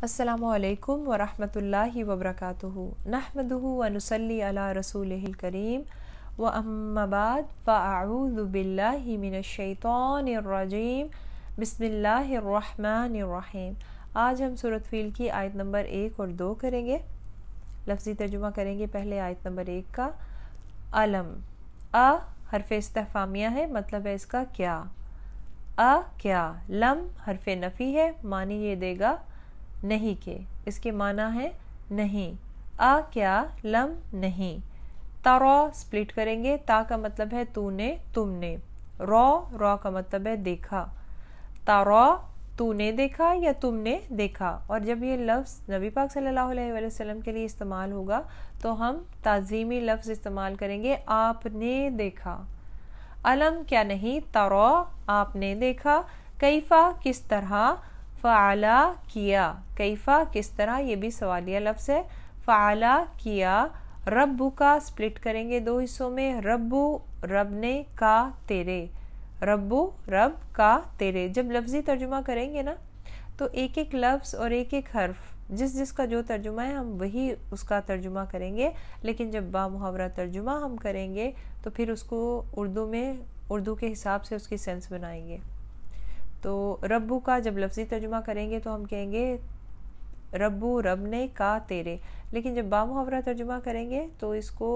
अस्सलामु अलैकुम वरहमतुल्लाहि वबरकातुहु नहमदुहु व नुसल्ली अला रसूलिहिल करीम व अम्मा बाद फ़अऊज़ु बिल्लाहि मिनश शैतानिर रजीम बिस्मिल्लाहिर रहमानिर रहीम। आज हम सूरत फ़ील की आयत नंबर 1 और 2 करेंगे। लफ्ज़ी तर्जुमा करेंगे पहले आयत नंबर 1 का। अलम, अ हरफ़े इस्तिफ़ामिया है, मतलब है इसका क्या। अ क्या, लम हरफ़े नफ़ी है, मानी ये देगा नहीं के, इसके माना है नहीं। आ क्या, लम नहीं। तारा स्प्लिट करेंगे, ता का मतलब है तूने तुमने, रॉ का मतलब है देखा। तारा तूने देखा या तुमने देखा। और जब ये लफ्ज़ नबी पाक सल्लल्लाहु अलैहि वसल्लम के लिए इस्तेमाल होगा तो हम ताज़ीमी लफ्ज़ इस्तेमाल करेंगे, आपने देखा। अलम क्या नहीं, तारा आपने देखा, कैफा किस तरह, फ़अला किया, कैफा किस तरह, ये भी सवालिया लफ्ज़ है। फ़अला किया, रब्बु का स्प्लिट करेंगे दो हिस्सों में, रब्बु रब ने, का तेरे, रब्बु रब का तेरे। जब लफ्ज़ी तर्जुमा करेंगे ना तो एक एक लफ्ज़ और एक एक हर्फ जिसका जो तर्जुमा है हम वही उसका तर्जुमा करेंगे, लेकिन जब बामुहावरा तर्जुमा हम करेंगे तो फिर उसको उर्दू के हिसाब से उसकी सेंस बनाएंगे। तो रब्बू का जब लफ्ज़ी तर्जुमा करेंगे तो हम कहेंगे रब्बू रब ने, का तेरे, लेकिन जब बामुहावरा तर्जुमा करेंगे तो इसको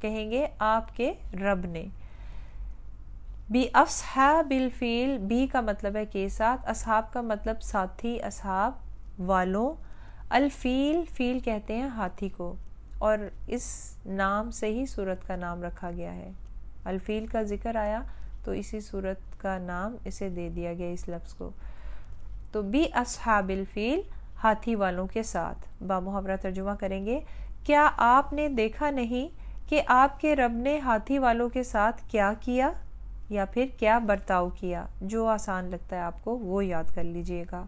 कहेंगे आपके रब ने। बी अस्हाबिल फील, बी का मतलब है के साथ, असहाब का मतलब साथी, असहाब वालों। अल-फील, फील कहते हैं हाथी को, और इस नाम से ही सूरत का नाम रखा गया है। अल-फील का जिक्र आया तो इसी सूरत का नाम इसे दे दिया गया, इस लफ्ज़ को। तो बी अस्हाबिल फील, हाथी वालों के साथ। बामुहावरा तर्जुमा करेंगे, क्या आपने देखा नहीं कि आपके रब ने हाथी वालों के साथ क्या किया, या फिर क्या बर्ताव किया। जो आसान लगता है आपको वो याद कर लीजिएगा।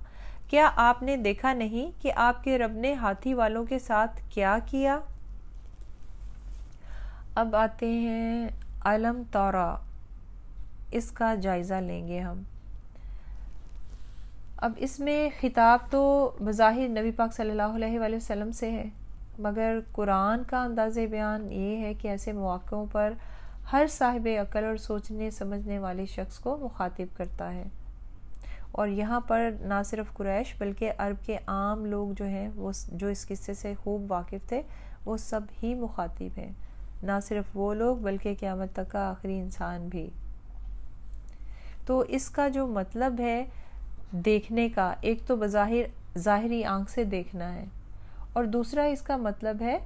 क्या आपने देखा नहीं कि आपके रब ने हाथी वालों के साथ क्या किया। अब आते हैं अलम तौरा, इसका जायज़ा लेंगे हम। अब इसमें खिताब तो बज़ाहिर नबी पाक सल्लल्लाहु अलैहि वसल्लम से है, मगर कुरान का अंदाज़े बयान ये है कि ऐसे मौक़ों पर हर साहिब अक़ल और सोचने समझने वाले शख्स को मुखातिब करता है। और यहाँ पर ना सिर्फ कुरैश बल्कि अरब के आम लोग जो हैं वो जो इस किस्से से खूब वाकिफ़ थे वो सब ही मुखातिब हैं। ना सिर्फ वो लोग बल्कि क़यामत तक का आखिरी इंसान भी। तो इसका जो मतलब है देखने का, एक तो बज़ाहिर ज़ाहिरी आँख से देखना है, और दूसरा इसका मतलब है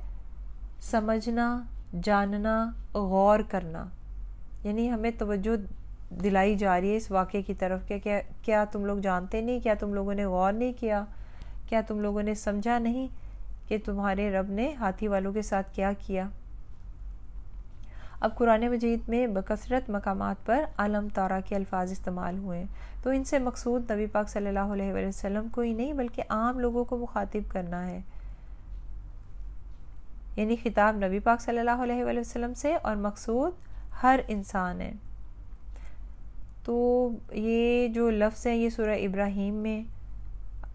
समझना, जानना, गौर करना। यानी हमें तवज्जो दिलाई जा रही है इस वाक़े की तरफ कि क्या तुम लोग जानते नहीं, क्या तुम लोगों ने गौर नहीं किया, क्या तुम लोगों ने समझा नहीं कि तुम्हारे रब ने हाथी वालों के साथ क्या किया। अब कुरान मजीद में बकसरत मकामात पर अलम तारा के अल्फाज इस्तेमाल हुए, तो इनसे मकसूद नबी पाक सल्लल्लाहु अलैहि वसल्लम को ही नहीं बल्कि आम लोगों को मुखातिब करना है। यानी खिताब नबी पाक सल्लल्लाहु अलैहि वसल्लम से और मकसूद हर इंसान है। तो ये जो लफ्ज़ हैं ये सूरह इब्राहीम में,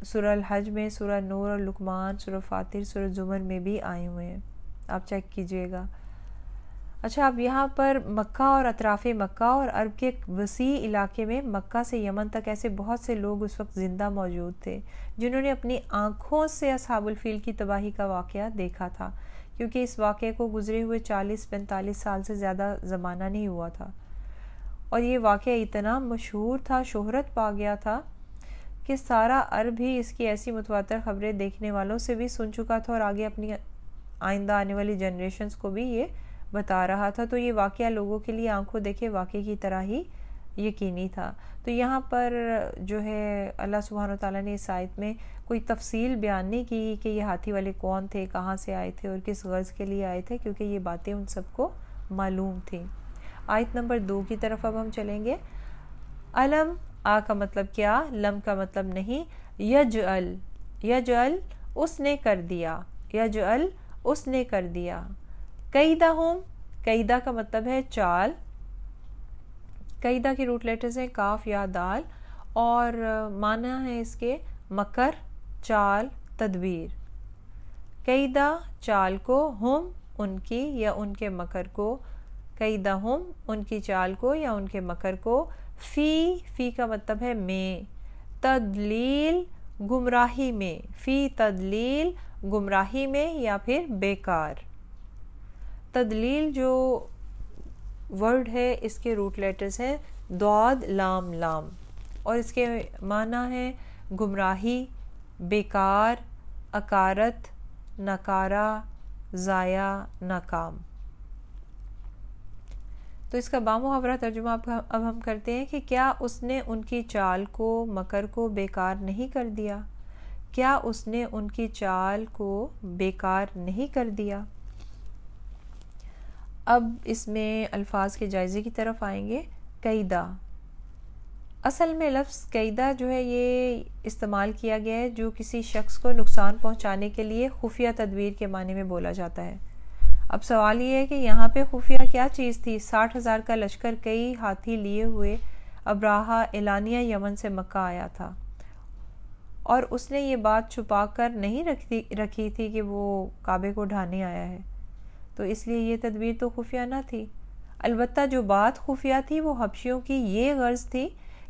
सूरह अल-हज में, सूरह नूर और लुकमान, सूरह फातिर, सूरह ज़ुमर में भी आए हुए हैं, आप चेक कीजिएगा। अच्छा, अब यहाँ पर मक्का और अतराफ़े मक्का और अरब के वसी इलाके में मक्का से यमन तक ऐसे बहुत से लोग उस वक्त ज़िंदा मौजूद थे जिन्होंने अपनी आँखों से असहाबुल फील की तबाही का वाक़या देखा था, क्योंकि इस वाक़े को गुज़रे हुए 40-45 साल से ज़्यादा ज़माना नहीं हुआ था। और ये वाक़या इतना मशहूर था, शोहरत पा गया था कि सारा अरब ही इसकी ऐसी मुतवातर ख़बरें देखने वालों से भी सुन चुका था और आगे अपनी आइंदा आने वाली जनरेशन्स को भी ये बता रहा था। तो ये वाक़या लोगों के लिए आंखों देखे वाक़े की तरह ही यकीनी था। तो यहाँ पर जो है अल्लाह सुब्हान व तआला ने इस आयत में कोई तफसील बयान नहीं की कि ये हाथी वाले कौन थे, कहाँ से आए थे और किस गर्ज़ के लिए आए थे, क्योंकि ये बातें उन सबको मालूम थी। आयत नंबर 2 की तरफ अब हम चलेंगे। अलम, आ का मतलब क्या, लम का मतलब नहीं। यजअल, यजअल उसने कर दिया, यजअल उसने कर दिया। कैदाहुम, कैदा का मतलब है चाल। कैदा की रूट लेटर्स हैं काफ या दाल, और माना है इसके मकर, چال تدبیر، کیدہ چال کو، ہم ان کی یا ان کے مکر کو، کیدہ ہم ان کی چال کو یا ان کے مکر کو، فی کا مطلب ہے میں، تدلیل گمراہی میں، فی تدلیل گمراہی میں یا پھر بیکار۔ تدلیل جو ورڈ ہے اس کے روٹ لیٹرز ہیں ضاد لام لام، اور اس کے معنی ہے گمراہی، بیکار، اکارت، نکارہ، ضائع، ناکام۔ تو اس کا بامحاورہ ترجمہ اب ہم کرتے ہیں کہ کیا اس نے ان کی چال کو، مکر کو بیکار نہیں کر دیا؟ کیا اس نے ان کی چال کو بیکار نہیں کر دیا؟ اب اس میں الفاظ کے جائزے کی طرف آئیں گے۔ کیدہ، اصل میں لفظ کیدہ جو ہے یہ استعمال کیا گیا ہے جو کسی شخص کو نقصان پہنچانے کے لیے خفیہ تدبیر کے معنی میں بولا جاتا ہے۔ اب سوال یہ ہے کہ یہاں پہ خفیہ کیا چیز تھی؟ 60,000 کا لشکر کئی ہاتھی لیے ہوئے ابراہہ اعلانیہ یمن سے مکہ آیا تھا، اور اس نے یہ بات چھپا کر نہیں رکھی تھی کہ وہ کعبے کو ڈھانے آیا ہے، تو اس لیے یہ تدبیر تو خفیہ نہ تھی۔ البتہ جو بات خفیہ تھی وہ حبشیوں کی یہ غرض تھی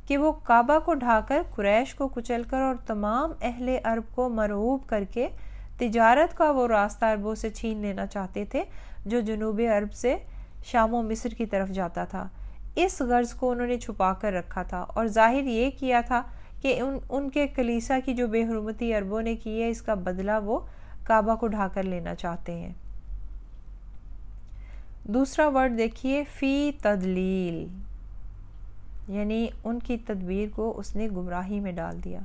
کہ وہ کعبہ کو ڈھا کر قریش کو کچل کر اور تمام اہل عرب کو مرعوب کر کے تجارت کا وہ راستہ عربوں سے چھین لینا چاہتے تھے جو جنوب عرب سے شام و مصر کی طرف جاتا تھا۔ اس غرض کو انہوں نے چھپا کر رکھا تھا اور ظاہر یہ کیا تھا کہ ان کے کلیسا کی جو بے حرمتی عربوں نے کی ہے اس کا بدلہ وہ کعبہ کو ڈھا کر لینا چاہتے ہیں۔ دوسرا ورڈ دیکھیے، فی تدلیل، یعنی ان کی تدبیر کو اس نے گمراہی میں ڈال دیا۔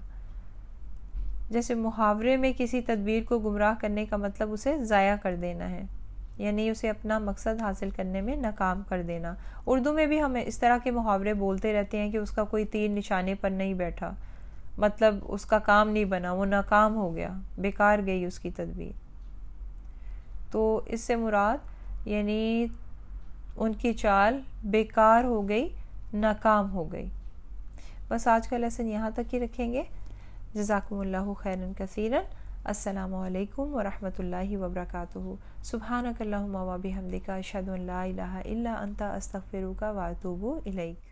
جیسے محاورے میں کسی تدبیر کو گمراہ کرنے کا مطلب اسے ضائع کر دینا ہے، یعنی اسے اپنا مقصد حاصل کرنے میں ناکام کر دینا۔ اردو میں بھی ہم اس طرح کے محاورے بولتے رہتے ہیں کہ اس کا کوئی تیر نشانے پر نہیں بیٹھا، مطلب اس کا کام نہیں بنا، وہ ناکام ہو گیا، بیکار گئی اس کی تدبیر۔ تو اس سے مراد یعنی ان کی چال بیکار ہو گئی، ناکام ہو گئی۔ بس آج کا لیسن یہاں تک ہی رکھیں گے۔ جزاکم اللہ خیرا کثیرا۔ السلام علیکم ورحمۃ اللہ وبرکاتہ۔ سبحانک اللہم و بحمدک، اشہد ان لا الہ الا انت، استغفرک و اتوب الیک۔